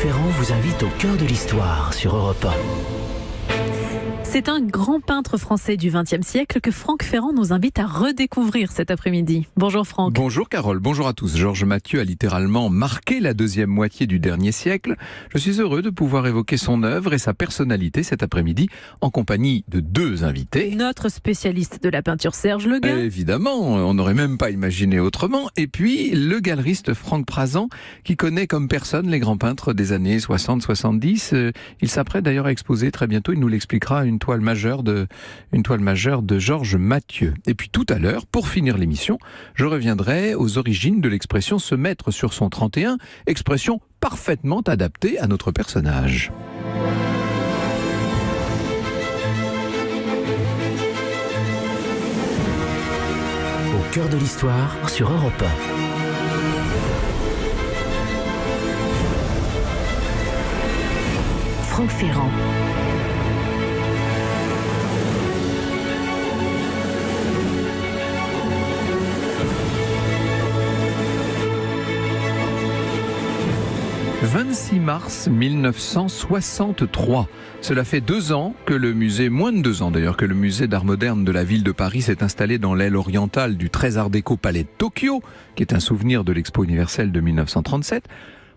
Ferrand vous invite au cœur de l'histoire sur Europe 1. C'est un grand peintre français du XXe siècle que Franck Ferrand nous invite à redécouvrir cet après-midi. Bonjour Franck. Bonjour Carole, bonjour à tous. Georges Mathieu a littéralement marqué la deuxième moitié du dernier siècle. Je suis heureux de pouvoir évoquer son œuvre et sa personnalité cet après-midi en compagnie de deux invités. Notre spécialiste de la peinture Serge Le Guin. Évidemment, on n'aurait même pas imaginé autrement. Et puis le galeriste Franck Prazan qui connaît comme personne les grands peintres des années 60-70. Il s'apprête d'ailleurs à exposer très bientôt, il nous l'expliquera, une toile majeure de Georges Mathieu. Et puis tout à l'heure, pour finir l'émission, je reviendrai aux origines de l'expression se mettre sur son 31, expression parfaitement adaptée à notre personnage. Au cœur de l'histoire sur Europe 1. Franck Ferrand. « 26 mars 1963. Cela fait 2 ans que le musée, moins de 2 ans d'ailleurs, que le musée d'art moderne de la ville de Paris s'est installé dans l'aile orientale du très art déco Palais de Tokyo, qui est un souvenir de l'Expo universelle de 1937.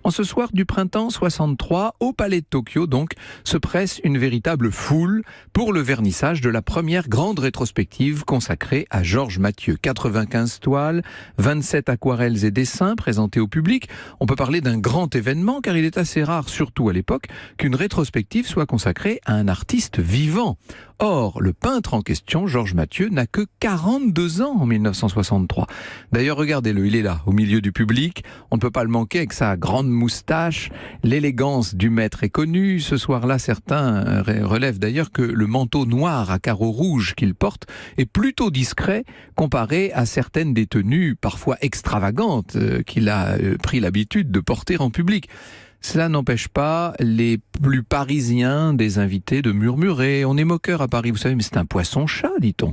En ce soir du printemps 63, au Palais de Tokyo, donc, se presse une véritable foule pour le vernissage de la première grande rétrospective consacrée à Georges Mathieu. 95 toiles, 27 aquarelles et dessins présentés au public. On peut parler d'un grand événement car il est assez rare, surtout à l'époque, qu'une rétrospective soit consacrée à un artiste vivant. Or, le peintre en question, Georges Mathieu, n'a que 42 ans en 1963. D'ailleurs, regardez-le, il est là, au milieu du public. On ne peut pas le manquer avec sa grande moustache. L'élégance du maître est connue. Ce soir-là, certains relèvent d'ailleurs que le manteau noir à carreaux rouges qu'il porte est plutôt discret comparé à certaines des tenues parfois extravagantes qu'il a pris l'habitude de porter en public. Cela n'empêche pas les plus parisiens des invités de murmurer. On est moqueur à Paris, vous savez, mais c'est un poisson-chat, dit-on.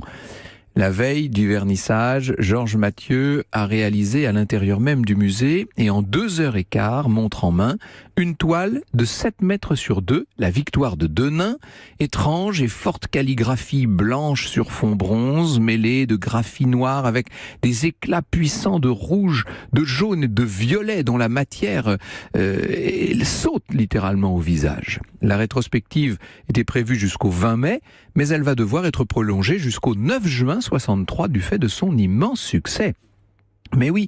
La veille du vernissage, Georges Mathieu a réalisé à l'intérieur même du musée et en 2h15, montre en main, une toile de 7 mètres sur 2, la victoire de Denain, étrange et forte calligraphie blanche sur fond bronze, mêlée de graphie noire avec des éclats puissants de rouge, de jaune et de violet dont la matière saute littéralement au visage. La rétrospective était prévue jusqu'au 20 mai, mais elle va devoir être prolongée jusqu'au 9 juin 63 du fait de son immense succès. Mais oui,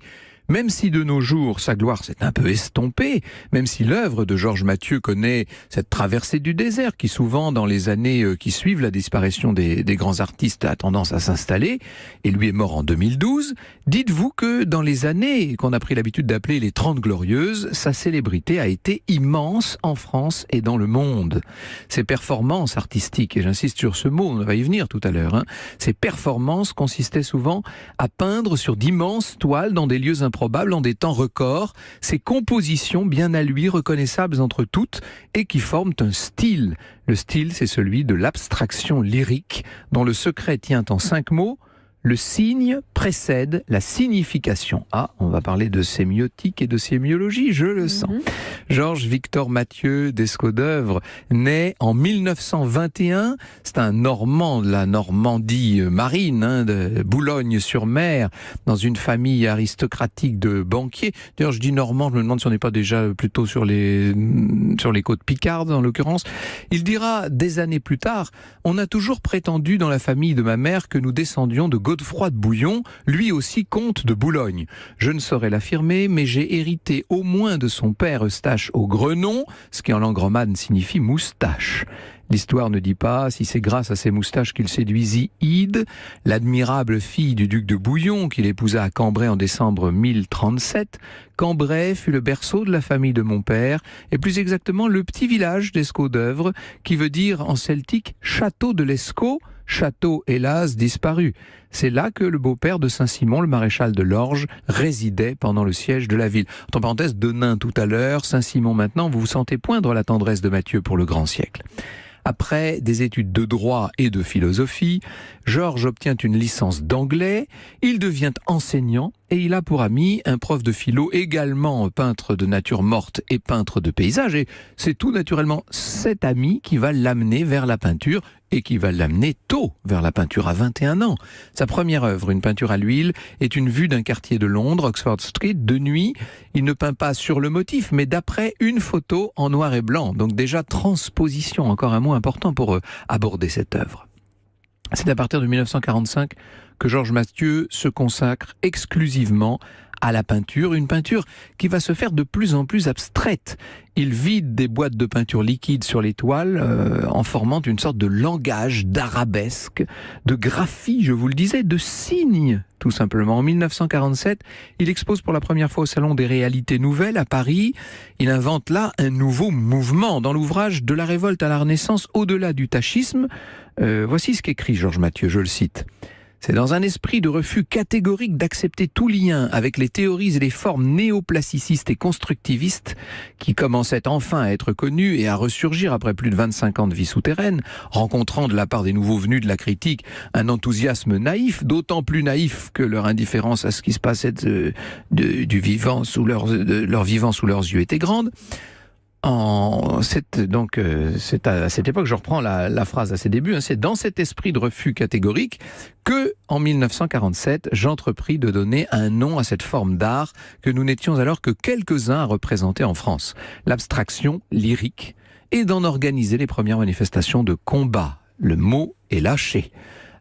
même si de nos jours sa gloire s'est un peu estompée, même si l'œuvre de Georges Mathieu connaît cette traversée du désert qui souvent dans les années qui suivent la disparition des grands artistes a tendance à s'installer, et lui est mort en 2012, dites-vous que dans les années qu'on a pris l'habitude d'appeler les 30 glorieuses, sa célébrité a été immense en France et dans le monde. Ses performances artistiques, et j'insiste sur ce mot, on va y venir tout à l'heure, ses performances consistaient souvent à peindre sur d'immenses toiles dans des lieux improbables en des temps records, ces compositions bien à lui, reconnaissables entre toutes et qui forment un style. Le style, c'est celui de l'abstraction lyrique dont le secret tient en 5 mots. Le signe précède la signification. Ah, on va parler de sémiotique et de sémiologie, je le sens. Georges Victor Mathieu d'Escaudœuvre naît en 1921. C'est un Normand de la Normandie marine, de Boulogne-sur-Mer, dans une famille aristocratique de banquiers. D'ailleurs, je dis Normand, je me demande si on n'est pas déjà plutôt sur les côtes picardes, en l'occurrence. Il dira des années plus tard, on a toujours prétendu dans la famille de ma mère que nous descendions de Godefroy de Bouillon, lui aussi comte de Boulogne. Je ne saurais l'affirmer, mais j'ai hérité au moins de son père Eustache au Grenon, ce qui en langue romane signifie moustache. L'histoire ne dit pas si c'est grâce à ses moustaches qu'il séduisit Ide, l'admirable fille du duc de Bouillon qu'il épousa à Cambrai en décembre 1037. Cambrai fut le berceau de la famille de mon père, et plus exactement le petit village d'Escaudœuvre, qui veut dire en celtique château de l'Escaut, château hélas disparu. C'est là que le beau-père de Saint-Simon, le maréchal de Lorges, résidait pendant le siège de la ville. Entre parenthèses, Denain tout à l'heure, Saint-Simon maintenant, vous vous sentez poindre la tendresse de Mathieu pour le grand siècle. Après des études de droit et de philosophie, Georges obtient une licence d'anglais, il devient enseignant et il a pour ami un prof de philo également peintre de nature morte et peintre de paysage. Et c'est tout naturellement cet ami qui va l'amener vers la peinture et qui va l'amener tôt vers la peinture à 21 ans. Sa première œuvre, une peinture à l'huile, est une vue d'un quartier de Londres, Oxford Street, de nuit. Il ne peint pas sur le motif, mais d'après une photo en noir et blanc. Donc déjà transposition, encore un mot important pour aborder cette œuvre. C'est à partir de 1945 que Georges Mathieu se consacre exclusivement à la peinture, une peinture qui va se faire de plus en plus abstraite. Il vide des boîtes de peinture liquide sur les toiles en formant une sorte de langage, d'arabesque, de graphie, je vous le disais, de signes, tout simplement. En 1947, il expose pour la première fois au Salon des Réalités Nouvelles à Paris. Il invente là un nouveau mouvement. Dans l'ouvrage De la révolte à la Renaissance, au-delà du tachisme, voici ce qu'écrit Georges Mathieu, je le cite. C'est dans un esprit de refus catégorique d'accepter tout lien avec les théories et les formes néoplasticistes et constructivistes qui commençaient enfin à être connues et à ressurgir après plus de 25 ans de vie souterraine, rencontrant de la part des nouveaux venus de la critique un enthousiasme naïf, d'autant plus naïf que leur indifférence à ce qui se passait du vivant sous leur vivant sous leurs yeux était grande. C'est à cette époque, je reprends la phrase à ses débuts, c'est dans cet esprit de refus catégorique que, en 1947, j'entrepris de donner un nom à cette forme d'art que nous n'étions alors que quelques-uns à représenter en France, l'abstraction lyrique, et d'en organiser les premières manifestations de combat. Le mot est lâché.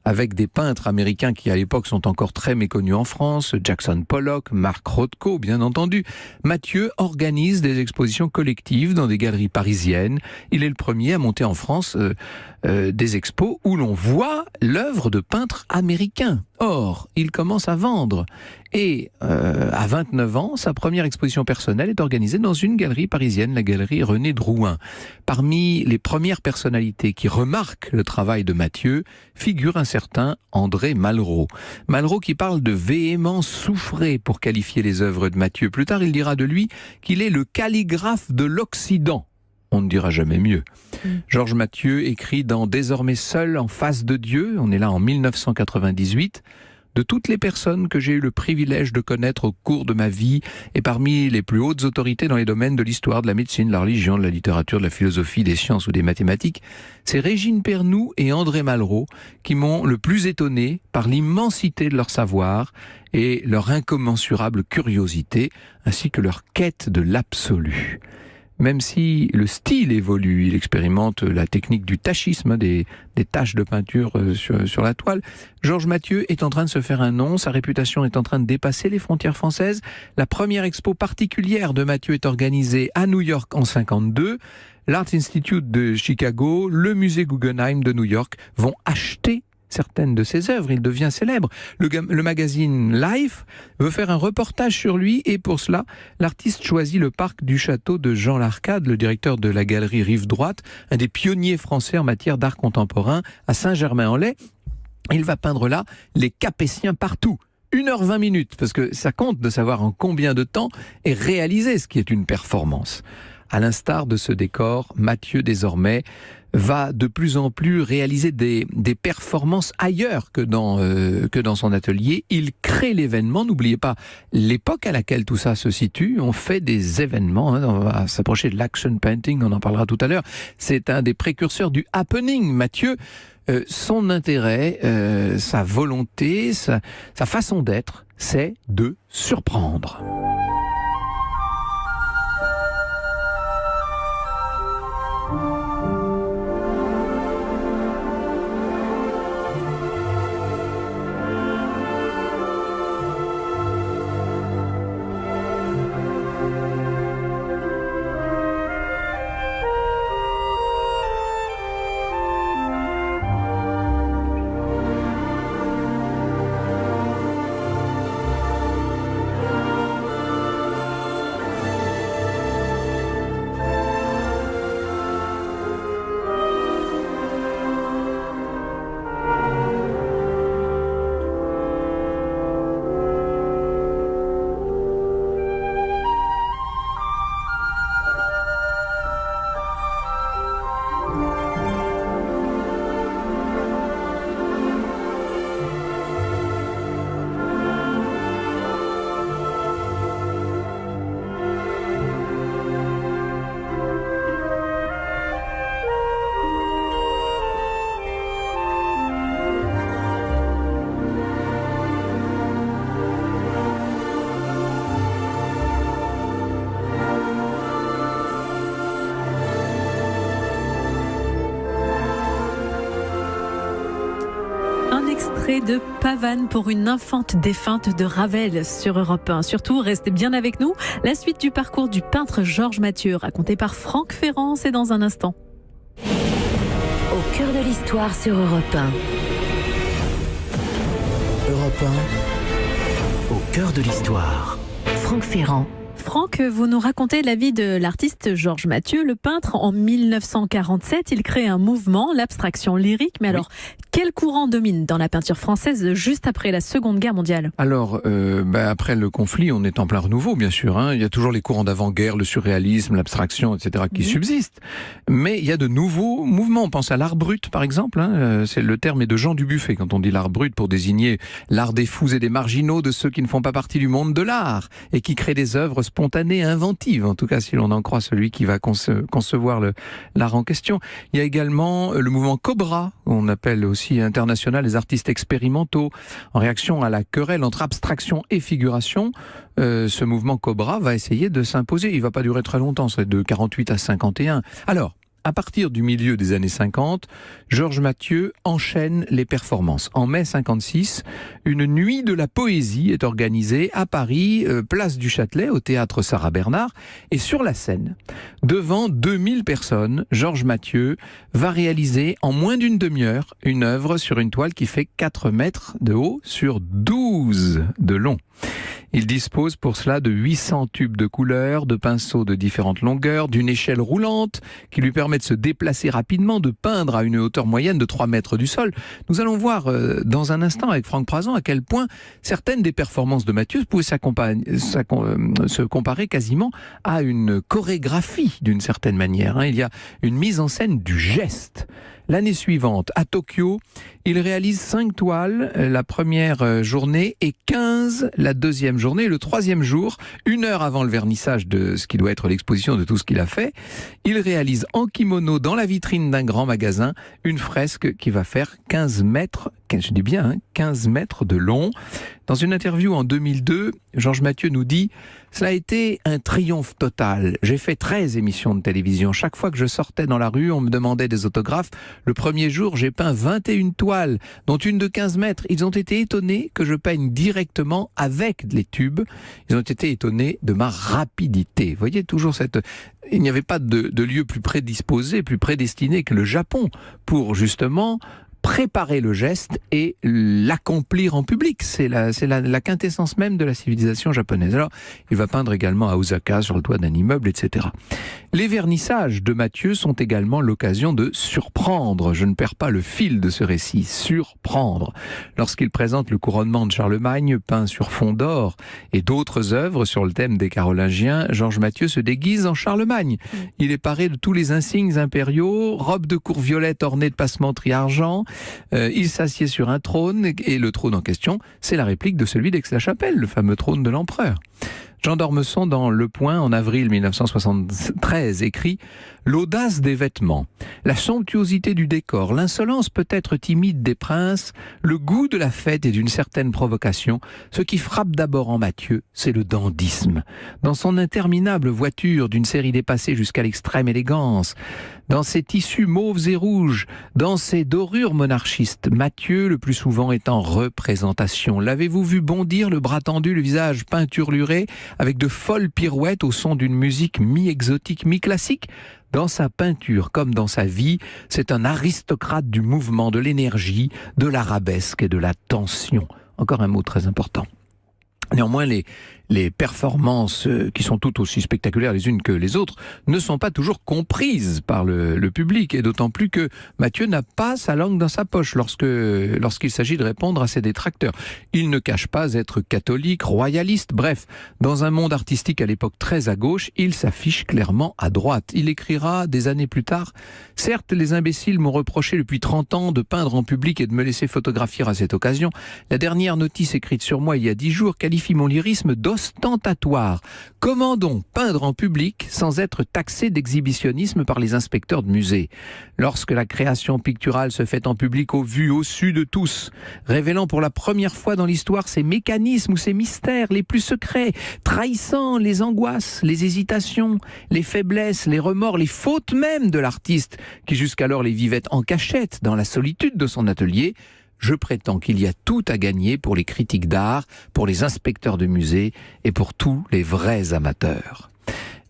Avec des peintres américains qui à l'époque sont encore très méconnus en France, Jackson Pollock, Mark Rothko bien entendu, Mathieu organise des expositions collectives dans des galeries parisiennes. Il est le premier à monter en France des expos où l'on voit l'œuvre de peintres américains. Or, il commence à vendre et à 29 ans, sa première exposition personnelle est organisée dans une galerie parisienne, la galerie René Drouin. Parmi les premières personnalités qui remarquent le travail de Mathieu figure un certain André Malraux. Malraux qui parle de véhémence soufrée pour qualifier les œuvres de Mathieu. Plus tard, il dira de lui qu'il est le calligraphe de l'Occident. On ne dira jamais mieux. Georges Mathieu écrit dans Désormais seul en face de Dieu, on est là en 1998, de toutes les personnes que j'ai eu le privilège de connaître au cours de ma vie et parmi les plus hautes autorités dans les domaines de l'histoire, de la médecine, de la religion, de la littérature, de la philosophie, des sciences ou des mathématiques, c'est Régine Pernoud et André Malraux qui m'ont le plus étonné par l'immensité de leur savoir et leur incommensurable curiosité, ainsi que leur quête de l'absolu. Même si le style évolue, il expérimente la technique du tachisme, des taches de peinture sur la toile. Georges Mathieu est en train de se faire un nom, sa réputation est en train de dépasser les frontières françaises. La première expo particulière de Mathieu est organisée à New York en 1952. L'Art Institute de Chicago, le musée Guggenheim de New York vont acheter certaines de ses œuvres, il devient célèbre. Le magazine Life veut faire un reportage sur lui et pour cela, l'artiste choisit le parc du château de Jean Larcade, le directeur de la galerie Rive Droite, un des pionniers français en matière d'art contemporain à Saint-Germain-en-Laye. Il va peindre là les Capétiens partout. 1h20, parce que ça compte de savoir en combien de temps est réalisé ce qui est une performance. À l'instar de ce décor, Mathieu désormais va de plus en plus réaliser des performances ailleurs que dans son atelier. Il crée l'événement. N'oubliez pas l'époque à laquelle tout ça se situe. On fait des événements. On va s'approcher de l'action painting. On en parlera tout à l'heure. C'est un des précurseurs du happening. Mathieu, son intérêt, sa volonté, sa façon d'être, c'est de surprendre. extrait de Pavane pour une infante défunte de Ravel sur Europe 1. Surtout, restez bien avec nous. La suite du parcours du peintre Georges Mathieu, raconté par Franck Ferrand, c'est dans un instant. Au cœur de l'histoire sur Europe 1. Europe 1. Au cœur de l'histoire. Franck Ferrand. Franck, vous nous racontez la vie de l'artiste Georges Mathieu, le peintre. En 1947, il crée un mouvement, l'abstraction lyrique. Mais alors, quel courant domine dans la peinture française juste après la Seconde Guerre mondiale ? Alors, après le conflit, on est en plein renouveau, bien sûr. Il y a toujours les courants d'avant-guerre, le surréalisme, l'abstraction, etc., qui subsistent. Mais il y a de nouveaux mouvements. On pense à l'art brut, par exemple. C'est le terme est de Jean Dubuffet quand on dit l'art brut pour désigner l'art des fous et des marginaux, de ceux qui ne font pas partie du monde de l'art et qui créent des œuvres spontanées, inventives. En tout cas, si l'on en croit celui qui va concevoir l'art en question. Il y a également le mouvement Cobra, on appelle aussi international les artistes expérimentaux. En réaction à la querelle entre abstraction et figuration, ce mouvement Cobra va essayer de s'imposer. Il va pas durer très longtemps, c'est de 48 à 51. Alors, à partir du milieu des années 50, Georges Mathieu enchaîne les performances. En mai 56, une nuit de la poésie est organisée à Paris, place du Châtelet, au théâtre Sarah Bernard. Et sur la scène, devant 2000 personnes, Georges Mathieu va réaliser en moins d'une demi-heure une œuvre sur une toile qui fait 4 mètres de haut sur 12 de long. Il dispose pour cela de 800 tubes de couleurs, de pinceaux de différentes longueurs, d'une échelle roulante qui lui permet de se déplacer rapidement, de peindre à une hauteur moyenne de 3 mètres du sol. Nous allons voir dans un instant avec Franck Prazan à quel point certaines des performances de Mathieu pouvaient se comparer quasiment à une chorégraphie d'une certaine manière. Il y a une mise en scène du geste. L'année suivante, à Tokyo, il réalise 5 toiles la première journée et 15 la deuxième journée. Le troisième jour, 1 heure avant le vernissage de ce qui doit être l'exposition de tout ce qu'il a fait, il réalise en kimono dans la vitrine d'un grand magasin une fresque qui va faire 15 mètres, je dis bien 15 mètres de long. Dans une interview en 2002, Georges Mathieu nous dit « Cela a été un triomphe total. J'ai fait 13 émissions de télévision. Chaque fois que je sortais dans la rue, on me demandait des autographes. Le premier jour, j'ai peint 21 toiles, dont une de 15 mètres. Ils ont été étonnés que je peigne directement avec les tubes. Ils ont été étonnés de ma rapidité. » Vous voyez, toujours cette... Il n'y avait pas de lieu plus prédisposé, plus prédestiné que le Japon pour justement préparer le geste et l'accomplir en public. C'est la quintessence même de la civilisation japonaise. Alors, il va peindre également à Osaka, sur le toit d'un immeuble, etc. Les vernissages de Mathieu sont également l'occasion de surprendre. Je ne perds pas le fil de ce récit. Surprendre. Lorsqu'il présente le couronnement de Charlemagne, peint sur fond d'or, et d'autres œuvres sur le thème des Carolingiens, Georges Mathieu se déguise en Charlemagne. Il est paré de tous les insignes impériaux, robe de cour violette ornée de passementerie argent. Il s'assied sur un trône, et le trône en question, c'est la réplique de celui d'Aix-la-Chapelle, le fameux trône de l'empereur. Jean d'Ormesson, dans Le Point, en avril 1973, écrit « L'audace des vêtements, la somptuosité du décor, l'insolence peut-être timide des princes, le goût de la fête et d'une certaine provocation, ce qui frappe d'abord en Mathieu, c'est le dandysme. Dans son interminable voiture d'une série dépassée jusqu'à l'extrême élégance, dans ses tissus mauves et rouges, dans ses dorures monarchistes, Mathieu le plus souvent est en représentation. L'avez-vous vu bondir, le bras tendu, le visage peinturluré, avec de folles pirouettes au son d'une musique mi-exotique, mi-classique ? Dans sa peinture comme dans sa vie, c'est un aristocrate du mouvement, de l'énergie, de l'arabesque et de la tension. Encore un mot très important. Néanmoins, les performances, qui sont toutes aussi spectaculaires les unes que les autres, ne sont pas toujours comprises par le public, et d'autant plus que Mathieu n'a pas sa langue dans sa poche lorsqu'il s'agit de répondre à ses détracteurs. Il ne cache pas être catholique, royaliste, bref, dans un monde artistique à l'époque très à gauche, il s'affiche clairement à droite. Il écrira des années plus tard « Certes, les imbéciles m'ont reproché depuis 30 ans de peindre en public et de me laisser photographier à cette occasion. La dernière notice écrite sur moi il y a 10 jours qualifie mon lyrisme d'ostentatoire. Comment donc peindre en public sans être taxé d'exhibitionnisme par les inspecteurs de musée? Lorsque la création picturale se fait en public au vu, au su de tous, révélant pour la première fois dans l'histoire ces mécanismes ou ces mystères les plus secrets, trahissant les angoisses, les hésitations, les faiblesses, les remords, les fautes même de l'artiste, qui jusqu'alors les vivait en cachette dans la solitude de son atelier, Je prétends qu'il y a tout à gagner pour les critiques d'art, pour les inspecteurs de musées et pour tous les vrais amateurs.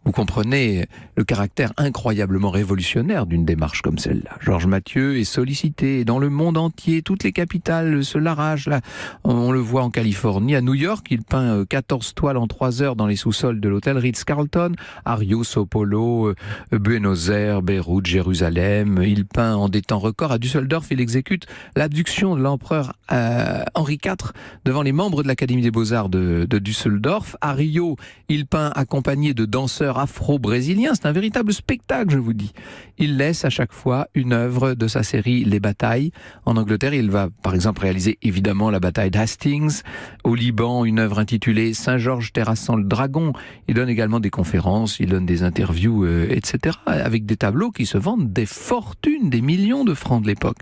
Vous comprenez le caractère incroyablement révolutionnaire d'une démarche comme celle-là. Georges Mathieu est sollicité dans le monde entier, toutes les capitales se l'arrachent. Là, on le voit en Californie, à New York, il peint 14 toiles en 3 heures dans les sous-sols de l'hôtel Ritz-Carlton, à Rio, Sao Paulo, Buenos Aires, Beyrouth, Jérusalem. Il peint en des temps records. À Düsseldorf, il exécute l'abduction de l'empereur Henri IV devant les membres de l'Académie des Beaux-Arts de Düsseldorf. À Rio, il peint accompagné de danseurs afro-brésilien. C'est un véritable spectacle, je vous dis. Il laisse à chaque fois une œuvre de sa série Les Batailles. En Angleterre, il va par exemple réaliser évidemment la bataille d'Hastings. Au Liban, une œuvre intitulée Saint-Georges terrassant le dragon. Il donne également des conférences, il donne des interviews, etc. avec des tableaux qui se vendent des fortunes, des millions de francs de l'époque.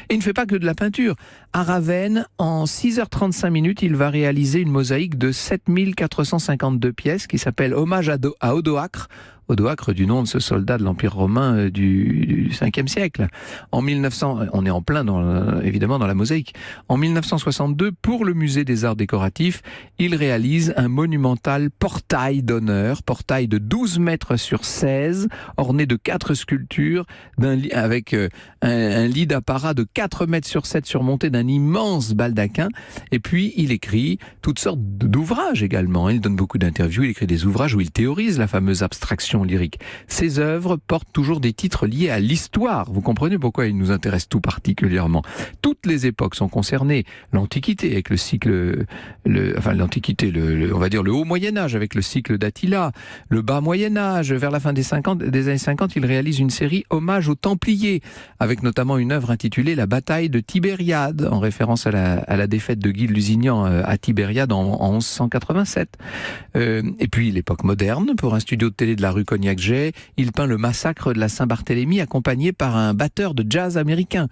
Et il ne fait pas que de la peinture. À Ravenne, en 6h35, il va réaliser une mosaïque de 7452 pièces qui s'appelle Hommage à Odoacre. Odoacre du nom de ce soldat de l'Empire romain du 5e siècle. En 1900, on est en plein évidemment dans la mosaïque. En 1962, pour le musée des arts décoratifs, il réalise un monumental portail d'honneur, portail de 12 mètres sur 16, orné de 4 sculptures, avec un lit d'apparat de 4 mètres sur 7 surmonté d'un immense baldaquin. Et puis, il écrit toutes sortes d'ouvrages également. Il donne beaucoup d'interviews, il écrit des ouvrages où il théorise la fameuse abstraction lyrique. Ces œuvres portent toujours des titres liés à l'histoire. Vous comprenez pourquoi ils nous intéressent tout particulièrement. Toutes les époques sont concernées. L'Antiquité avec le cycle, l'Antiquité, on va dire le Haut Moyen-Âge avec le cycle d'Attila, le Bas Moyen-Âge, vers la fin des années 50, il réalise une série hommage aux Templiers, avec notamment une œuvre intitulée La bataille de Tibériade, en référence à la défaite de Guy de Lusignan à Tibériade en 1187. Et puis l'époque moderne, pour un studio de télé de la rue Cognac-Jay, il peint le massacre de la Saint-Barthélemy accompagné par un batteur de jazz américain.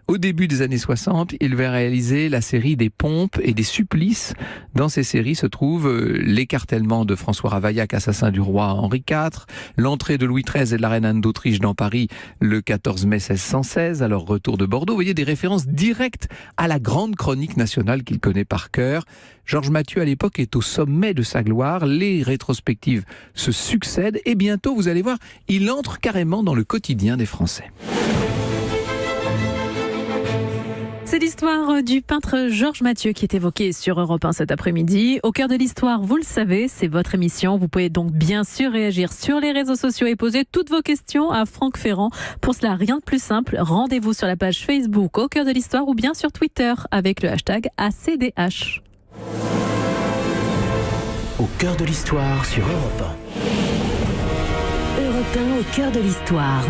Au début des années 60, il va réaliser la série des pompes et des supplices. Dans ces séries se trouvent l'écartèlement de François Ravaillac, assassin du roi Henri IV, l'entrée de Louis XIII et de la reine Anne d'Autriche dans Paris le 14 mai 1616, à leur retour de Bordeaux. Vous voyez des références directes à la grande chronique nationale qu'il connaît par cœur. Georges Mathieu, à l'époque, est au sommet de sa gloire. Les rétrospectives se succèdent et bientôt, vous allez voir, il entre carrément dans le quotidien des Français. C'est l'histoire du peintre Georges Mathieu qui est évoquée sur Europe 1 cet après-midi. Au cœur de l'histoire, vous le savez, c'est votre émission. Vous pouvez donc bien sûr réagir sur les réseaux sociaux et poser toutes vos questions à Franck Ferrand. Pour cela, rien de plus simple. Rendez-vous sur la page Facebook Au cœur de l'histoire ou bien sur Twitter avec le hashtag ACDH. Au cœur de l'histoire sur Europe 1. Europe 1 au cœur de l'histoire.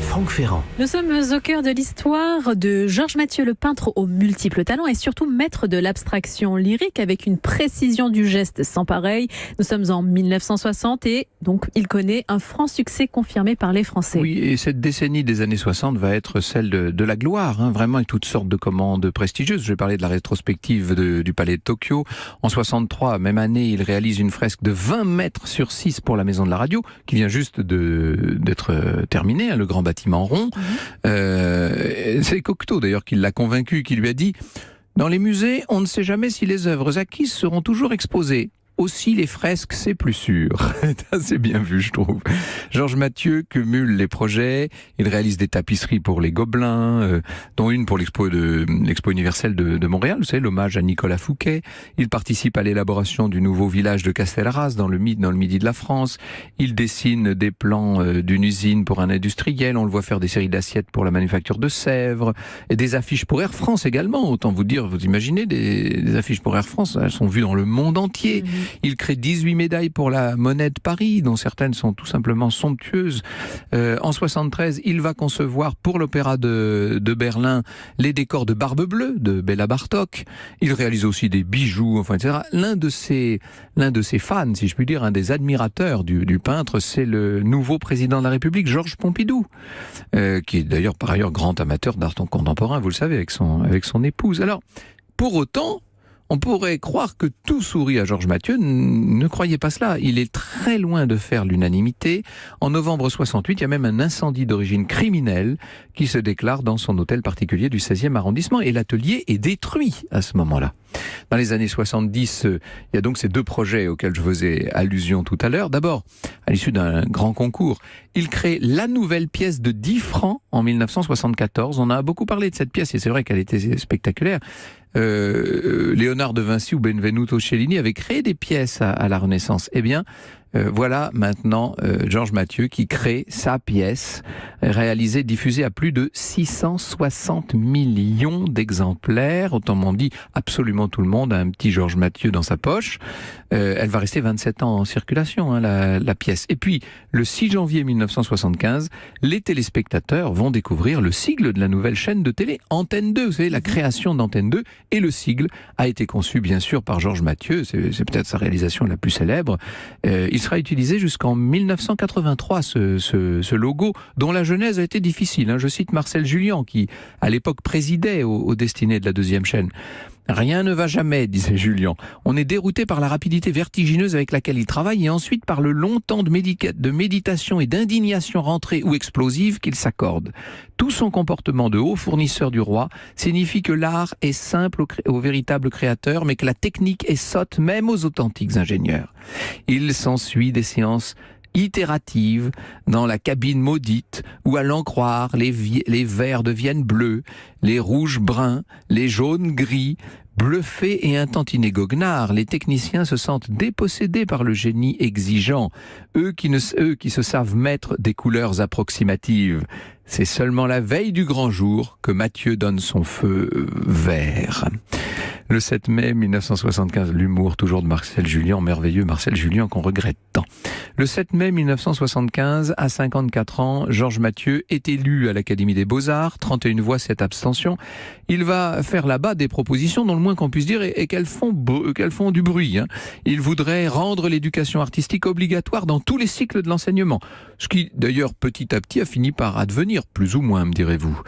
Franck Ferrand. Nous sommes au cœur de l'histoire de Georges Mathieu, le peintre aux multiples talents et surtout maître de l'abstraction lyrique avec une précision du geste sans pareil. Nous sommes en 1960 et donc il connaît un franc succès confirmé par les Français. Oui, et cette décennie des années 60 va être celle de la gloire, vraiment avec toutes sortes de commandes prestigieuses. Je vais parler de la rétrospective du Palais de Tokyo. En 63, même année, il réalise une fresque de 20 mètres sur 6 pour la Maison de la Radio, qui vient juste d'être terminée, le grand bâtiment rond. C'est Cocteau d'ailleurs qui l'a convaincu, qui lui a dit « Dans les musées, on ne sait jamais si les œuvres acquises seront toujours exposées. Aussi, les fresques, c'est plus sûr. » C'est bien vu, je trouve. Georges Mathieu cumule les projets. Il réalise des tapisseries pour les Gobelins, dont une pour l'expo universelle de Montréal, vous savez, l'hommage à Nicolas Fouquet. Il participe à l'élaboration du nouveau village de Castelarras, dans le midi de la France. Il dessine des plans d'une usine pour un industriel. On le voit faire des séries d'assiettes pour la manufacture de Sèvres. Et des affiches pour Air France également. Autant vous dire, vous imaginez, des affiches pour Air France, elles sont vues dans le monde entier. Il crée 18 médailles pour la Monnaie de Paris, dont certaines sont tout simplement somptueuses. En 73, il va concevoir pour l'Opéra de Berlin les décors de Barbe Bleue de Béla Bartók. Il réalise aussi des bijoux, etc. L'un de ses fans, si je puis dire, un des admirateurs du peintre, c'est le nouveau président de la République, Georges Pompidou, qui est d'ailleurs par ailleurs grand amateur d'art contemporain, vous le savez, avec son épouse. Alors, pour autant, On pourrait croire que tout sourit à Georges Mathieu, ne croyez pas cela. Il est très loin de faire l'unanimité. En novembre 68, il y a même un incendie d'origine criminelle qui se déclare dans son hôtel particulier du 16e arrondissement et l'atelier est détruit à ce moment-là. Dans les années 70, il y a donc ces deux projets auxquels je faisais allusion tout à l'heure. D'abord, à l'issue d'un grand concours, il crée la nouvelle pièce de 10 francs en 1974. On a beaucoup parlé de cette pièce et c'est vrai qu'elle était spectaculaire. Léonard de Vinci ou Benvenuto Cellini avaient créé des pièces à la Renaissance. Eh bien, voilà maintenant Georges Mathieu qui crée sa pièce, réalisée, diffusée à plus de 660 millions d'exemplaires. Autrement dit, absolument tout le monde a un petit Georges Mathieu dans sa poche. Elle va rester 27 ans en circulation, hein, la pièce. Et puis, le 6 janvier 1975, les téléspectateurs vont découvrir le sigle de la nouvelle chaîne de télé, Antenne 2. Vous savez, la création d'Antenne 2. Et le sigle a été conçu, bien sûr, par Georges Mathieu. C'est peut-être sa réalisation la plus célèbre. Il sera utilisé jusqu'en 1983, ce logo, dont la genèse a été difficile. Hein. Je cite Marcel Julien, qui, à l'époque, présidait aux destinées de la deuxième chaîne. Rien ne va jamais, disait Julien. On est dérouté par la rapidité vertigineuse avec laquelle il travaille et ensuite par le long temps de méditation et d'indignation rentrée ou explosive qu'il s'accorde. Tout son comportement de haut fournisseur du roi signifie que l'art est simple au véritable créateur, mais que la technique est sotte même aux authentiques ingénieurs. Il s'ensuit des séances itérative dans la cabine maudite où, à l'en croire, les verts deviennent bleus, les rouges bruns, les jaunes gris. Bluffés et un tantinet goguenards, les techniciens se sentent dépossédés par le génie exigeant, eux qui se savent mettre des couleurs approximatives. C'est seulement la veille du grand jour que Mathieu donne son feu vert. Le 7 mai 1975, l'humour toujours de Marcel Julien, merveilleux Marcel Julien qu'on regrette tant. Le 7 mai 1975, à 54 ans, Georges Mathieu est élu à l'Académie des Beaux-Arts, 31 voix, 7 abstentions. Il va faire là-bas des propositions dont le moins qu'on puisse dire est qu'elles font du bruit. Hein. Il voudrait rendre l'éducation artistique obligatoire dans tous les cycles de l'enseignement. Ce qui, d'ailleurs, petit à petit a fini par advenir, plus ou moins, me direz-vous.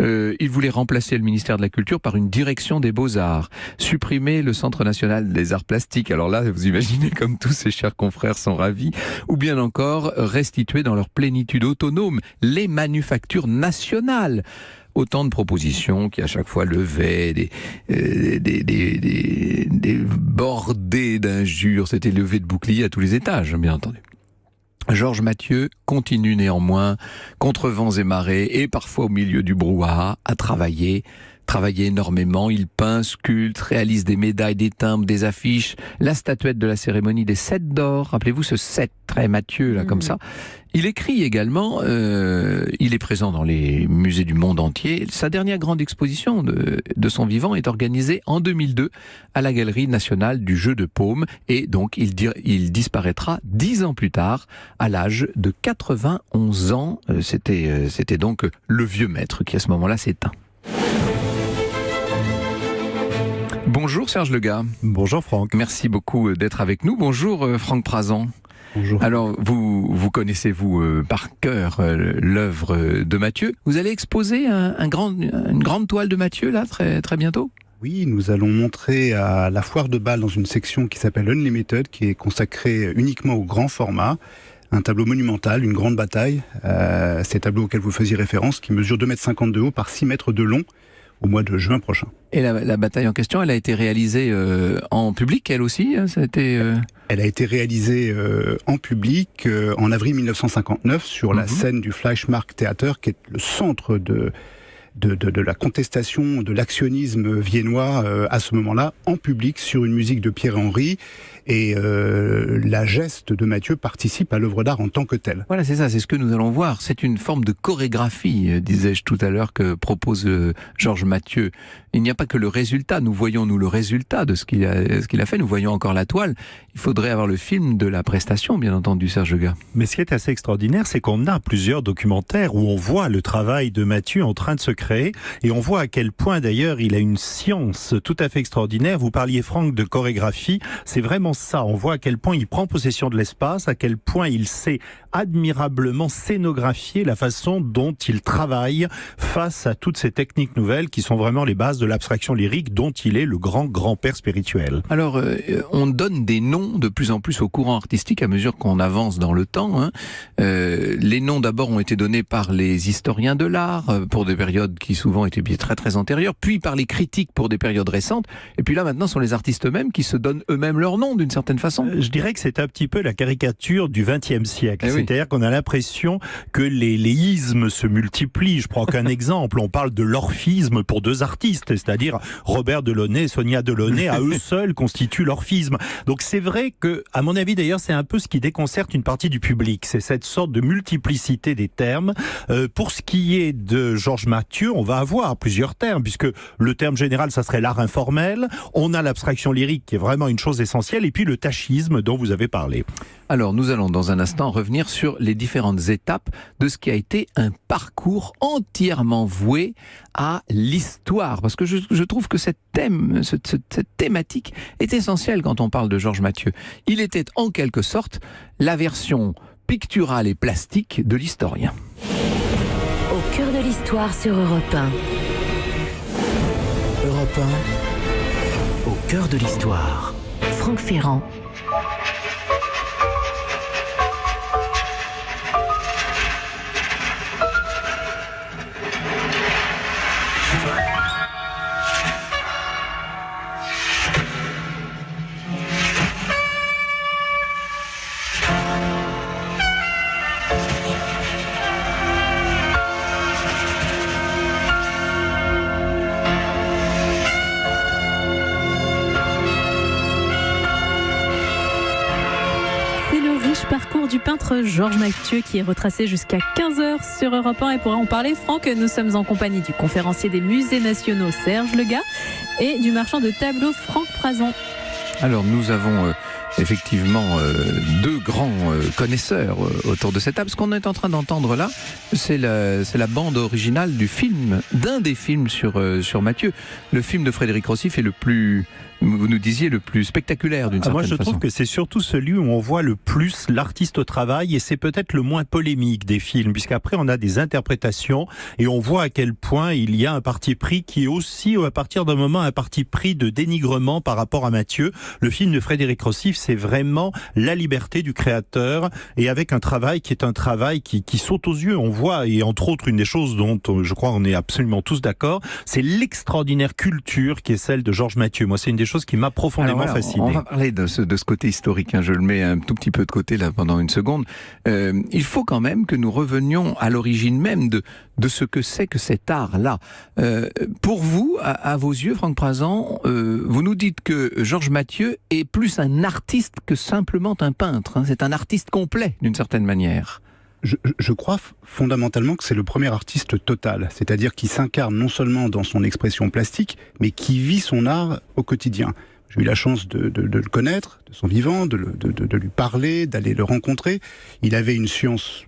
Il voulait remplacer le ministère de la Culture par une direction des Beaux-Arts, supprimer le Centre national des arts plastiques. Alors là, vous imaginez comme tous ses chers confrères sont ravis. Ou bien encore, restituer dans leur plénitude autonome les manufactures nationales. Autant de propositions qui à chaque fois levaient des bordées d'injures. C'était levé de boucliers à tous les étages, bien entendu. Georges Mathieu continue néanmoins, contre vents et marées, et parfois au milieu du brouhaha, à travailler énormément. Il peint, sculpte, réalise des médailles, des timbres, des affiches, la statuette de la cérémonie des 7 d'or. Rappelez-vous ce 7 très Mathieu, là, comme ça. Il écrit également, il est présent dans les musées du monde entier. Sa dernière grande exposition de son vivant est organisée en 2002 à la Galerie nationale du Jeu de Paume. Et donc, il disparaîtra 10 ans plus tard, à l'âge de 91 ans. C'était donc le vieux maître qui, à ce moment-là, s'éteint. Bonjour Serge Legars. Bonjour Franck. Merci beaucoup d'être avec nous. Bonjour Franck Prazan. Bonjour. Alors, vous connaissez-vous par cœur l'œuvre de Mathieu. Vous allez exposer une grande toile de Mathieu, là, très, très bientôt ? Oui, nous allons montrer à la Foire de Bâle, dans une section qui s'appelle Unlimited, qui est consacrée uniquement au grand format, un tableau monumental, une grande bataille. Ces tableaux auxquels vous faisiez référence, qui mesurent 2,50 m de haut par 6 mètres de long, au mois de juin prochain. Et la bataille en question, elle a été réalisée en public, elle aussi, hein, Elle a été réalisée en public en avril 1959 sur la scène du Fleischmarkt Theater, qui est le centre de la contestation de l'actionnisme viennois à ce moment-là, en public, sur une musique de Pierre-Henry. Et la geste de Mathieu participe à l'œuvre d'art en tant que telle. Voilà, c'est ça, c'est ce que nous allons voir. C'est une forme de chorégraphie, disais-je tout à l'heure, que propose Georges Mathieu. Il n'y a pas que le résultat. Nous voyons, le résultat de ce qu'il a fait. Nous voyons encore la toile. Il faudrait avoir le film de la prestation, bien entendu, Serge Legars. Mais ce qui est assez extraordinaire, c'est qu'on a plusieurs documentaires où on voit le travail de Mathieu en train de se créer. Et on voit à quel point, d'ailleurs, il a une science tout à fait extraordinaire. Vous parliez, Franck, de chorégraphie. C'est vraiment ça. On voit à quel point il prend possession de l'espace, à quel point il sait admirablement scénographié la façon dont il travaille face à toutes ces techniques nouvelles qui sont vraiment les bases de l'abstraction lyrique dont il est le grand-grand-père spirituel. Alors, on donne des noms de plus en plus au courant artistique à mesure qu'on avance dans le temps. Hein. Les noms d'abord ont été donnés par les historiens de l'art pour des périodes qui souvent étaient très très antérieures, puis par les critiques pour des périodes récentes, et puis là maintenant ce sont les artistes eux-mêmes qui se donnent eux-mêmes leur nom d'une certaine façon. Je dirais que c'est un petit peu la caricature du XXe siècle. Oui. C'est-à-dire qu'on a l'impression que les ismes se multiplient. Je prends qu'un exemple, on parle de l'orphisme pour deux artistes, c'est-à-dire Robert Delaunay et Sonia Delaunay, à eux seuls constituent l'orphisme. Donc c'est vrai que, à mon avis d'ailleurs, c'est un peu ce qui déconcerte une partie du public, c'est cette sorte de multiplicité des termes. Pour ce qui est de Georges Mathieu, on va avoir plusieurs termes, puisque le terme général, ça serait l'art informel, on a l'abstraction lyrique qui est vraiment une chose essentielle, et puis le tachisme dont vous avez parlé. Alors nous allons dans un instant revenir sur les différentes étapes de ce qui a été un parcours entièrement voué à l'histoire, parce que je trouve que cette thématique est essentielle quand on parle de Georges Mathieu. Il était en quelque sorte la version picturale et plastique de l'historien. Au cœur de l'histoire sur Europe 1. Europe 1, au cœur de l'histoire. Franck Ferrand. Parcours du peintre Georges Mathieu qui est retracé jusqu'à 15h sur Europe 1 et pour en parler, Franck, nous sommes en compagnie du conférencier des musées nationaux Serge Legat et du marchand de tableaux Franck Prazon. Alors nous avons effectivement deux grands connaisseurs autour de cette table. Ce qu'on est en train d'entendre là, c'est la bande originale du film, d'un des films sur Mathieu. Le film de Frédéric Rossif est le plus, vous nous disiez, le plus spectaculaire d'une certaine façon. Moi je trouve que c'est surtout celui où on voit le plus l'artiste au travail, et c'est peut-être le moins polémique des films, puisqu'après on a des interprétations et on voit à quel point il y a un parti pris qui est aussi, à partir d'un moment, un parti pris de dénigrement par rapport à Mathieu. Le film de Frédéric Rossif, c'est vraiment la liberté du créateur, et avec un travail qui est un travail qui saute aux yeux. On voit, et entre autres une des choses dont je crois on est absolument tous d'accord, c'est l'extraordinaire culture qui est celle de Georges Mathieu. Moi c'est une des choses qui m'a profondément fasciné. On va parler de ce côté historique, hein. Je le mets un tout petit peu de côté là pendant une seconde. Il faut quand même que nous revenions à l'origine même de ce que c'est que cet art-là. Pour vous, à vos yeux, Franck Prazon, vous nous dites que Georges Mathieu est plus un artiste que simplement un peintre, hein. C'est un artiste complet d'une certaine manière. Je crois fondamentalement que c'est le premier artiste total, c'est-à-dire qui s'incarne non seulement dans son expression plastique, mais qui vit son art au quotidien. J'ai eu la chance de le connaître, de son vivant, de lui parler, d'aller le rencontrer. Il avait une science,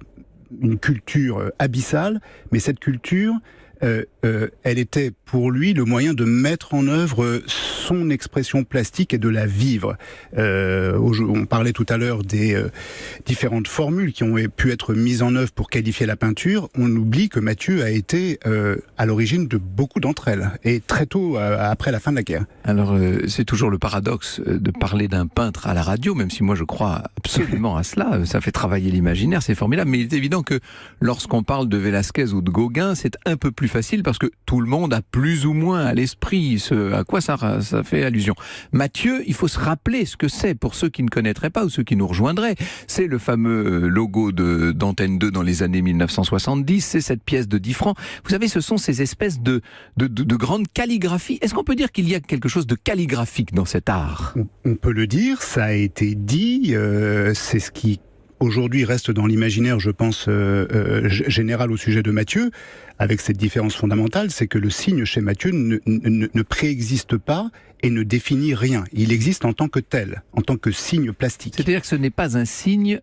une culture abyssale, mais cette culture, elle était pour lui le moyen de mettre en œuvre son expression plastique et de la vivre. On parlait tout à l'heure des différentes formules qui ont pu être mises en œuvre pour qualifier la peinture. On oublie que Mathieu a été à l'origine de beaucoup d'entre elles, et très tôt après la fin de la guerre. Alors c'est toujours le paradoxe de parler d'un peintre à la radio, même si moi je crois absolument à cela, ça fait travailler l'imaginaire, c'est formidable, mais il est évident que lorsqu'on parle de Velázquez ou de Gauguin, c'est un peu plus facile parce que tout le monde a plus ou moins à l'esprit ce à quoi ça fait allusion. Mathieu, il faut se rappeler ce que c'est pour ceux qui ne connaîtraient pas ou ceux qui nous rejoindraient. C'est le fameux logo d'Antenne 2 dans les années 1970, c'est cette pièce de 10 francs. Vous savez, ce sont ces espèces de grandes calligraphies. Est-ce qu'on peut dire qu'il y a quelque chose de calligraphique dans cet art ? On peut le dire, ça a été dit, c'est ce qui aujourd'hui reste dans l'imaginaire, je pense, général au sujet de Mathieu, avec cette différence fondamentale, c'est que le signe chez Mathieu ne préexiste pas et ne définit rien. Il existe en tant que tel, en tant que signe plastique. C'est-à-dire que ce n'est pas un signe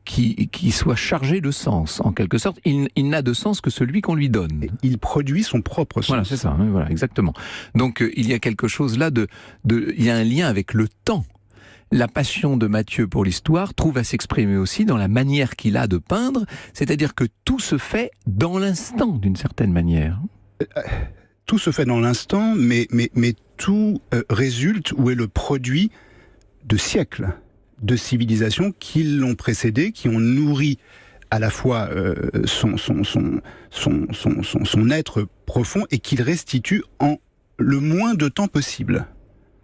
qui soit chargé de sens, en quelque sorte. Il n'a de sens que celui qu'on lui donne. Il produit son propre sens. Voilà, c'est ça, voilà, exactement. Donc il y a quelque chose là il y a un lien avec le temps. la passion de Mathieu pour l'histoire trouve à s'exprimer aussi dans la manière qu'il a de peindre, c'est-à-dire que tout se fait dans l'instant, d'une certaine manière. Tout se fait dans l'instant, mais tout résulte ou est le produit de siècles de civilisations qui l'ont précédé, qui ont nourri à la fois son être profond et qu'il restitue en le moins de temps possible.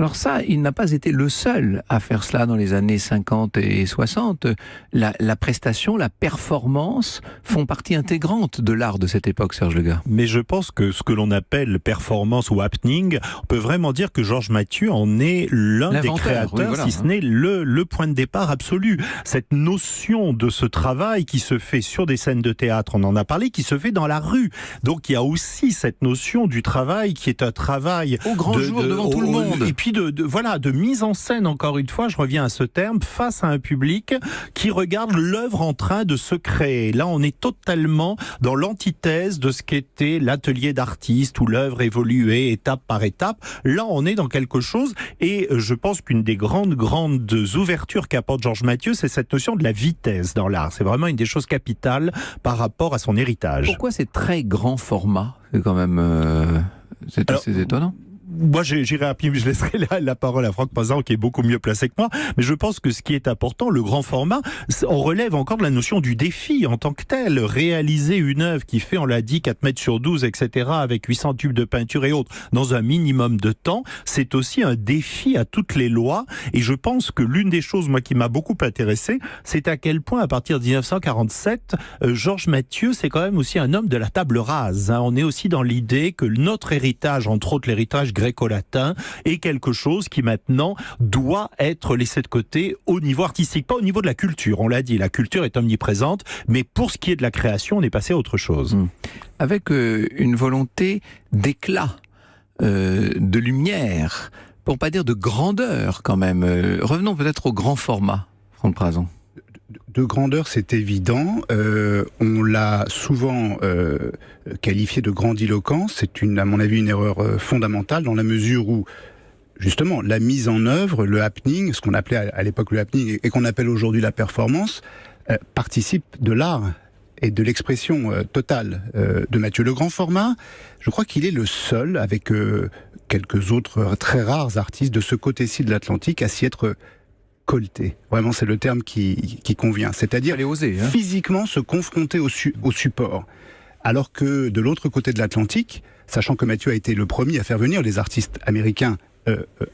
Alors ça, il n'a pas été le seul à faire cela dans les années 50 et 60. La prestation, la performance font partie intégrante de l'art de cette époque, Serge Legat. Mais je pense que ce que l'on appelle performance ou happening, on peut vraiment dire que Georges Mathieu en est l'un des créateurs, oui, voilà, si ce n'est le point de départ absolu. Cette notion de ce travail qui se fait sur des scènes de théâtre, on en a parlé, qui se fait dans la rue. Donc il y a aussi cette notion du travail qui est un travail au grand jour, devant tout le monde. Et puis de mise en scène, encore une fois, je reviens à ce terme, face à un public qui regarde l'œuvre en train de se créer. Là, on est totalement dans l'antithèse de ce qu'était l'atelier d'artiste où l'œuvre évoluait étape par étape. Là, on est dans quelque chose, et je pense qu'une des grandes ouvertures qu'apporte Georges Mathieu, c'est cette notion de la vitesse dans l'art. C'est vraiment une des choses capitales par rapport à son héritage. Pourquoi ces très grands formats ? C'est quand même c'est assez étonnant. Moi, j'irai à pied, mais je laisserai la parole à Franck Pazan, qui est beaucoup mieux placé que moi. Mais je pense que ce qui est important, le grand format, on relève encore de la notion du défi en tant que tel. Réaliser une œuvre qui fait, on l'a dit, 4 mètres sur 12, etc., avec 800 tubes de peinture et autres, dans un minimum de temps, c'est aussi un défi à toutes les lois. Et je pense que l'une des choses, moi, qui m'a beaucoup intéressé, c'est à quel point, à partir de 1947, Georges Mathieu, c'est quand même aussi un homme de la table rase. On est aussi dans l'idée que notre héritage, entre autres l'héritage gréco-latin, est quelque chose qui maintenant doit être laissé de côté au niveau artistique, pas au niveau de la culture. On l'a dit, la culture est omniprésente, mais pour ce qui est de la création, on est passé à autre chose. Avec une volonté d'éclat, de lumière, pour pas dire de grandeur quand même. Revenons peut-être au grand format, Franck Prazan. De grandeur, c'est évident. On l'a souvent qualifié de grandiloquent. C'est à mon avis, une erreur fondamentale dans la mesure où, justement, la mise en œuvre, le happening, ce qu'on appelait à l'époque le happening et qu'on appelle aujourd'hui la performance, participe de l'art et de l'expression totale de Mathieu. Le grand format, je crois qu'il est le seul, avec quelques autres très rares artistes de ce côté-ci de l'Atlantique, à s'y être colté. Vraiment, c'est le terme qui convient. C'est-à-dire physiquement se confronter au support. Alors que de l'autre côté de l'Atlantique, sachant que Mathieu a été le premier à faire venir les artistes américains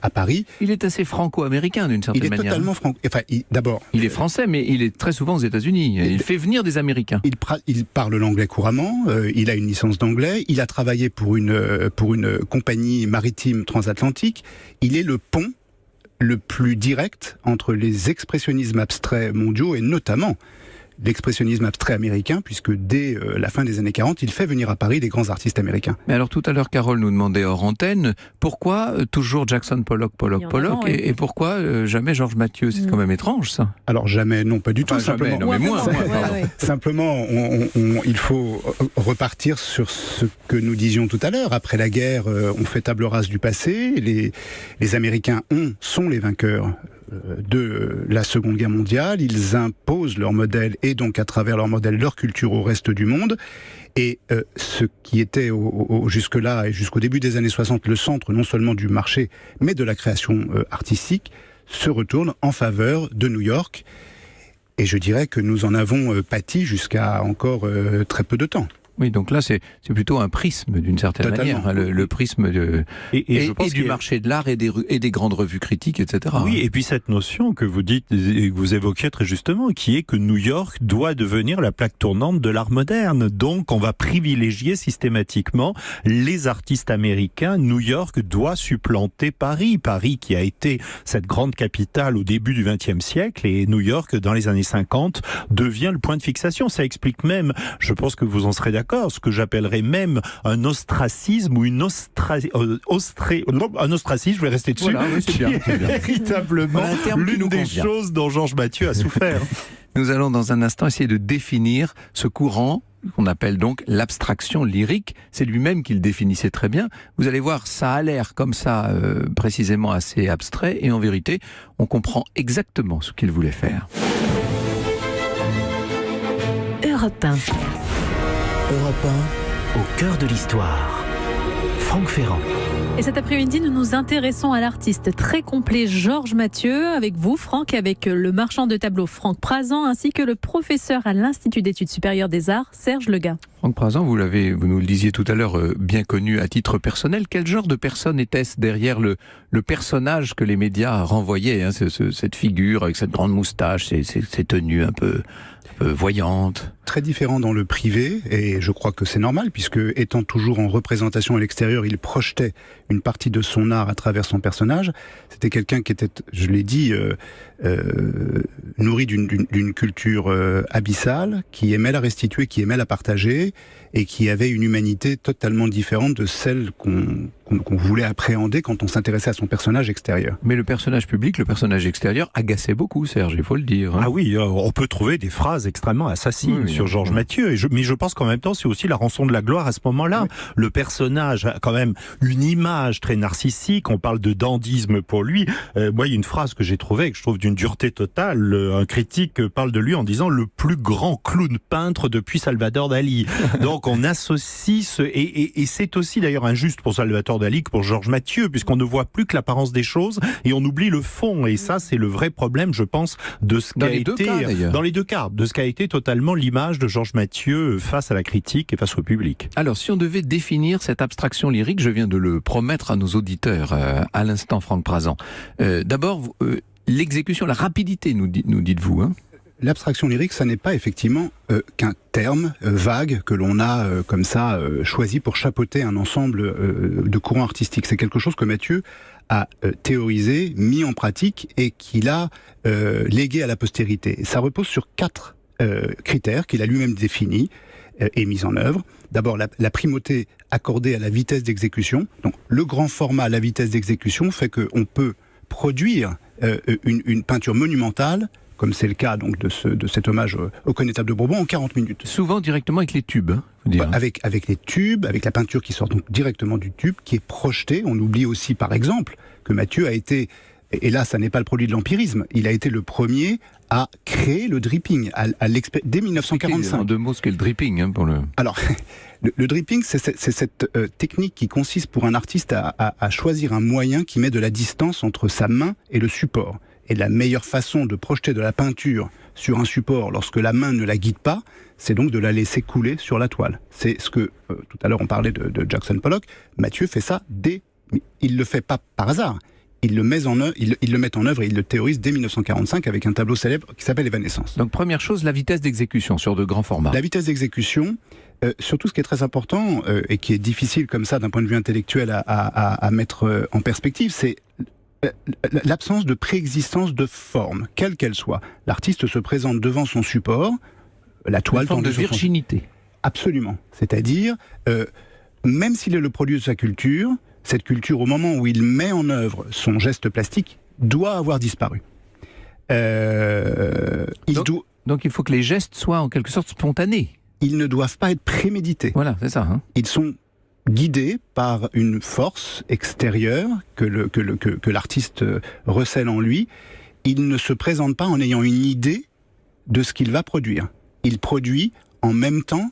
à Paris. Il est assez franco-américain d'une certaine manière. Il est totalement franco. Enfin, d'abord. Il est français, mais il est très souvent aux États-Unis. Il fait venir des Américains. Il parle l'anglais couramment. Il a une licence d'anglais. Il a travaillé pour une compagnie maritime transatlantique. Il est le pont le plus direct entre les expressionnismes abstraits mondiaux et notamment l'expressionnisme abstrait américain, puisque dès la fin des années 40, il fait venir à Paris des grands artistes américains. Mais alors tout à l'heure, Carole nous demandait hors antenne, pourquoi toujours Jackson Pollock, et pourquoi jamais Georges Mathieu? C'est quand même étrange, ça. Alors jamais, non, pas du tout. Simplement, jamais, non, mais moins. Simplement, il faut repartir sur ce que nous disions tout à l'heure. Après la guerre, on fait table rase du passé. Les Américains sont les vainqueurs de la Seconde Guerre mondiale. Ils imposent leur modèle et donc à travers leur modèle, leur culture au reste du monde. Et ce qui était jusque-là et jusqu'au début des années 60 le centre non seulement du marché mais de la création artistique se retourne en faveur de New York. Et je dirais que nous en avons pâti jusqu'à encore très peu de temps. Oui, donc là, c'est plutôt un prisme, d'une certaine manière, hein, le prisme et du marché de l'art et des grandes revues critiques, etc. Oui, et puis cette notion que vous dites et que vous évoquiez très justement, qui est que New York doit devenir la plaque tournante de l'art moderne. Donc, on va privilégier systématiquement les artistes américains. New York doit supplanter Paris. Paris qui a été cette grande capitale au début du XXe siècle, et New York, dans les années 50, devient le point de fixation. Ça explique même, je pense que vous en serez d'accord, ce que j'appellerais même un ostracisme ou un ostracisme, je vais rester dessus, voilà, oui, c'est bien. Véritablement l'une des choses dont Georges Mathieu a souffert. Nous allons dans un instant essayer de définir ce courant, qu'on appelle donc l'abstraction lyrique. C'est lui-même qui le définissait très bien. Vous allez voir, ça a l'air comme ça, précisément assez abstrait, et en vérité, on comprend exactement ce qu'il voulait faire. Europe 1. Europe 1, au cœur de l'histoire. Franck Ferrand. Et cet après-midi, nous nous intéressons à l'artiste très complet Georges Mathieu, avec vous, Franck, avec le marchand de tableaux Franck Prazan, ainsi que le professeur à l'Institut d'études supérieures des arts, Serge Legat. Franck Prazan, vous nous le disiez tout à l'heure, bien connu à titre personnel. Quel genre de personne était-ce derrière le personnage que les médias renvoyaient, cette figure avec cette grande moustache, ces tenues un peu voyantes? Très différent dans le privé, et je crois que c'est normal, puisque étant toujours en représentation à l'extérieur, il projetait une partie de son art à travers son personnage. C'était quelqu'un qui était, je l'ai dit, nourri d'une culture abyssale, qui aimait la restituer, qui aimait la partager, et qui avait une humanité totalement différente de celle qu'on voulait appréhender quand on s'intéressait à son personnage extérieur. Mais le personnage public, le personnage extérieur, agaçait beaucoup, Serge, il faut le dire. Ah oui, on peut trouver des phrases extrêmement assassines sur Georges Mathieu, mais je pense qu'en même temps, c'est aussi la rançon de la gloire à ce moment-là. Oui. Le personnage a quand même une image très narcissique, on parle de dandysme pour lui. Moi, il y a une phrase que j'ai trouvée, que je trouve d'une dureté totale. Un critique parle de lui en disant « le plus grand clown peintre depuis Salvador Dali ». Donc on associe et c'est aussi d'ailleurs injuste pour Salvador Dali que pour Georges Mathieu, puisqu'on ne voit plus que l'apparence des choses et on oublie le fond. Et ça, c'est le vrai problème, je pense, de ce qu'a été, dans les deux cas, de ce qu'a été totalement l'image de Georges Mathieu face à la critique et face au public. Alors, si on devait définir cette abstraction lyrique, je viens de le promettre à nos auditeurs à l'instant, Franck Prazan. D'abord, l'exécution, la rapidité, nous dites-vous, hein? L'abstraction lyrique, ça n'est pas effectivement qu'un terme vague que l'on a comme ça choisi pour chapeauter un ensemble de courants artistiques. C'est quelque chose que Mathieu a théorisé, mis en pratique et qu'il a légué à la postérité. Et ça repose sur 4 critères qu'il a lui-même définis et mis en œuvre. D'abord, la primauté accordée à la vitesse d'exécution. Donc, le grand format, la vitesse d'exécution, fait qu'on peut produire une peinture monumentale, comme c'est le cas donc de cet hommage au Connétable de Bourbon, en 40 minutes. Souvent directement avec les tubes, hein, faut dire. Avec les tubes, avec la peinture qui sort donc directement du tube, qui est projetée. On oublie aussi, par exemple, que Mathieu a été, et là, ça n'est pas le produit de l'empirisme, il a été le premier à créer le dripping dès 1945. En 2 mots, ce qu'est le dripping, hein, pour le... Alors, le dripping, c'est cette technique qui consiste pour un artiste à choisir un moyen qui met de la distance entre sa main et le support. Et la meilleure façon de projeter de la peinture sur un support lorsque la main ne la guide pas, c'est donc de la laisser couler sur la toile. C'est ce que, tout à l'heure on parlait de Jackson Pollock, Mathieu fait ça il ne le fait pas par hasard. Il le met en œuvre et il le théorise dès 1945 avec un tableau célèbre qui s'appelle Évanescence. Donc première chose, la vitesse d'exécution sur de grands formats. La vitesse d'exécution, surtout ce qui est très important et qui est difficile comme ça d'un point de vue intellectuel à mettre en perspective, c'est l'absence de préexistence de forme, quelle qu'elle soit. L'artiste se présente devant son support, la toile... Une forme de virginité. Absolument. C'est-à-dire, même s'il est le produit de sa culture, cette culture, au moment où il met en œuvre son geste plastique, doit avoir disparu. Donc il faut que les gestes soient en quelque sorte spontanés. Ils ne doivent pas être prémédités. Voilà, c'est ça. Hein. Ils sont guidés par une force extérieure que l'artiste recèle en lui. Il ne se présente pas en ayant une idée de ce qu'il va produire. Il produit en même temps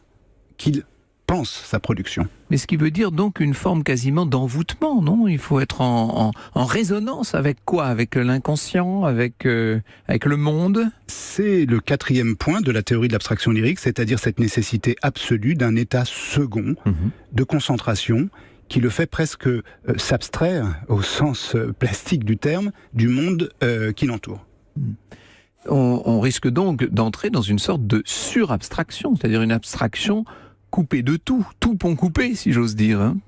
qu'il pense sa production. Mais ce qui veut dire donc une forme quasiment d'envoûtement, non? Il faut être en résonance avec quoi? Avec l'inconscient, avec le monde? C'est le 4e point de la théorie de l'abstraction lyrique, c'est-à-dire cette nécessité absolue d'un état second de concentration qui le fait presque s'abstraire, au sens plastique du terme, du monde qui l'entoure. On risque donc d'entrer dans une sorte de surabstraction, c'est-à-dire une abstraction coupée de tout pont coupé, si j'ose dire. Hein.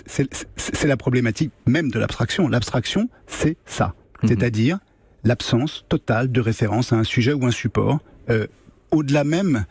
C'est la problématique même de l'abstraction. L'abstraction, c'est ça. C'est-à-dire l'absence totale de référence à un sujet ou un support, au-delà même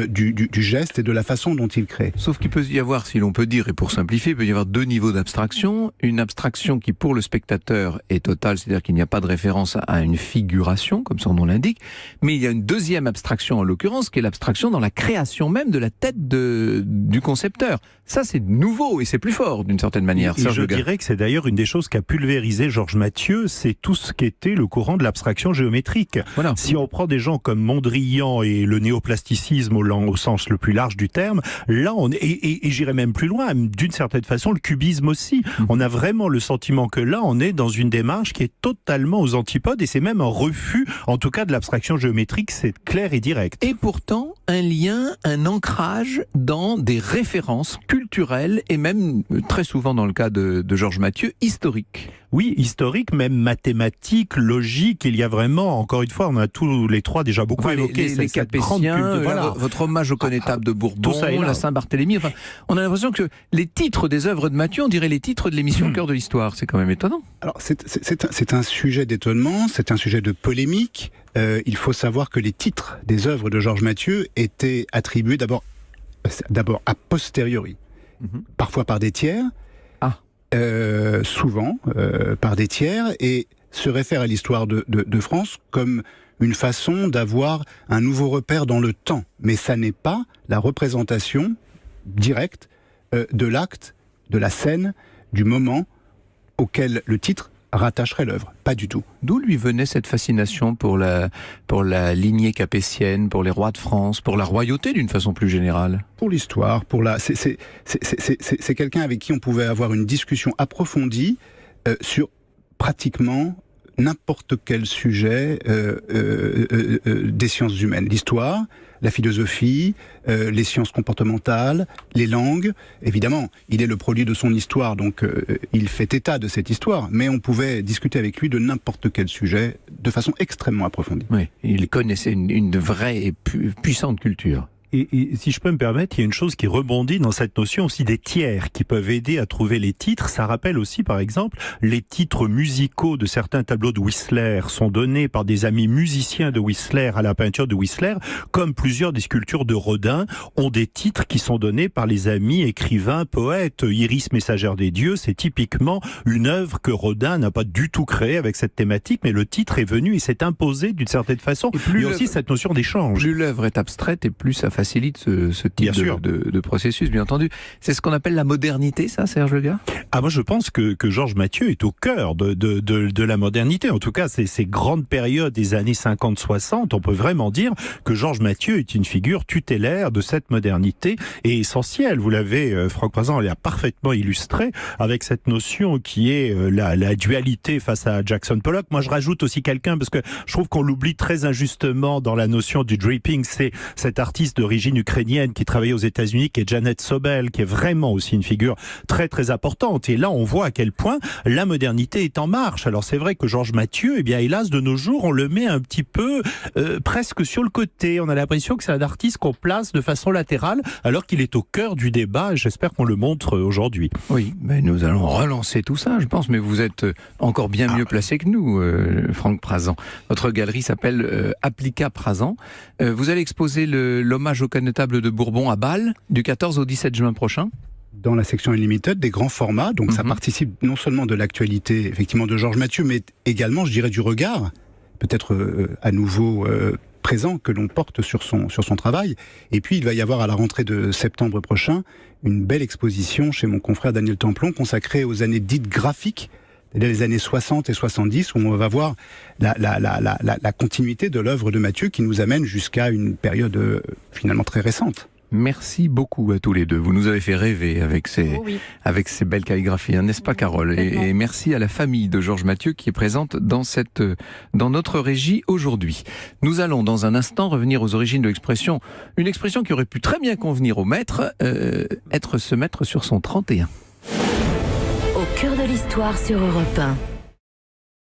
du geste et de la façon dont il crée. Sauf qu'il peut y avoir, si l'on peut dire, et pour simplifier, il peut y avoir deux niveaux d'abstraction. Une abstraction qui, pour le spectateur, est totale, c'est-à-dire qu'il n'y a pas de référence à une figuration, comme son nom l'indique. Mais il y a une deuxième abstraction, en l'occurrence, qui est l'abstraction dans la création même de la tête du concepteur. Ça, c'est nouveau et c'est plus fort, d'une certaine manière. Et je dirais que c'est d'ailleurs une des choses qu'a pulvérisé Georges Mathieu, c'est tout ce qu'était le courant de l'abstraction géométrique. Voilà. Si on prend des gens comme Mondrian et le néoplasticisme au sens le plus large du terme, là, et j'irais même plus loin, d'une certaine façon, le cubisme aussi. On a vraiment le sentiment que là, on est dans une démarche qui est totalement aux antipodes, et c'est même un refus, en tout cas, de l'abstraction géométrique, c'est clair et direct. Et pourtant, un lien, un ancrage dans des références culturelles, et même, très souvent dans le cas de Georges Mathieu, historiques. Oui, historique, même mathématique, logique. Il y a vraiment, encore une fois, on a tous les trois déjà beaucoup évoqué les Capétiens, voilà. Votre hommage au connétable de Bourbon, la Saint-Barthélemy. Enfin, on a l'impression que les titres des œuvres de Mathieu, on dirait les titres de l'émission Cœur de l'Histoire. C'est quand même étonnant. Alors, c'est un sujet d'étonnement, c'est un sujet de polémique. Il faut savoir que les titres des œuvres de Georges Mathieu étaient attribués d'abord a posteriori, parfois par des tiers. Souvent par des tiers, et se réfère à l'histoire de France comme une façon d'avoir un nouveau repère dans le temps. Mais ça n'est pas la représentation directe de l'acte, de la scène, du moment auquel le titre rattacherait l'œuvre. Pas du tout. D'où lui venait cette fascination pour la lignée capétienne, pour les rois de France, pour la royauté d'une façon plus générale? Pour l'histoire, c'est quelqu'un avec qui on pouvait avoir une discussion approfondie sur pratiquement n'importe quel sujet des sciences humaines. L'histoire, la philosophie, les sciences comportementales, les langues. Évidemment, il est le produit de son histoire, donc il fait état de cette histoire, mais on pouvait discuter avec lui de n'importe quel sujet de façon extrêmement approfondie. Oui, il connaissait une vraie et puissante culture. Et si je peux me permettre, il y a une chose qui rebondit dans cette notion aussi des tiers qui peuvent aider à trouver les titres. Ça rappelle aussi, par exemple, les titres musicaux de certains tableaux de Whistler sont donnés par des amis musiciens de Whistler à la peinture de Whistler, comme plusieurs des sculptures de Rodin ont des titres qui sont donnés par les amis écrivains, poètes. Iris, messagère des dieux, c'est typiquement une œuvre que Rodin n'a pas du tout créée avec cette thématique, mais le titre est venu et s'est imposé d'une certaine façon. Il y a aussi cette notion d'échange. Plus l'œuvre est abstraite et plus ça facilite ce type de processus, bien entendu. C'est ce qu'on appelle la modernité, ça, Serge Legard ? Moi, je pense que Georges Mathieu est au cœur de la modernité. En tout cas, ces grandes périodes des années 50-60, on peut vraiment dire que Georges Mathieu est une figure tutélaire de cette modernité et essentielle. Vous l'avez, Franck Prazan, l'a parfaitement illustré avec cette notion qui est la dualité face à Jackson Pollock. Moi, je rajoute aussi quelqu'un, parce que je trouve qu'on l'oublie très injustement dans la notion du dripping, c'est cet artiste d'origine ukrainienne qui travaillait aux États-Unis, qui est Janet Sobel, qui est vraiment aussi une figure très très importante. Et là, on voit à quel point la modernité est en marche. Alors c'est vrai que Georges Mathieu, eh bien hélas, de nos jours, on le met un petit peu presque sur le côté. On a l'impression que c'est un artiste qu'on place de façon latérale, alors qu'il est au cœur du débat. Et j'espère qu'on le montre aujourd'hui. Oui, mais nous allons relancer tout ça, je pense. Mais vous êtes encore bien mieux placé que nous, Franck Prazan. Votre galerie s'appelle Applica Prazan. Vous allez exposer l'hommage au connétable de Bourbon à Bâle du 14 au 17 juin prochain. Dans la section Unlimited, des grands formats, donc ça participe non seulement de l'actualité effectivement de Georges Mathieu, mais également, je dirais, du regard, peut-être à nouveau présent, que l'on porte sur son travail. Et puis il va y avoir à la rentrée de septembre prochain une belle exposition chez mon confrère Daniel Templon consacrée aux années dites graphiques, les années 60 et 70, où on va voir la continuité de l'œuvre de Mathieu qui nous amène jusqu'à une période finalement très récente. Merci beaucoup à tous les deux. Vous nous avez fait rêver avec ces belles calligraphies, hein, n'est-ce pas, Carole ? Et merci à la famille de Georges Mathieu qui est présente dans notre régie aujourd'hui. Nous allons dans un instant revenir aux origines de l'expression, une expression qui aurait pu très bien convenir au maître, se mettre sur son 31. Au cœur de l'histoire sur Europe 1.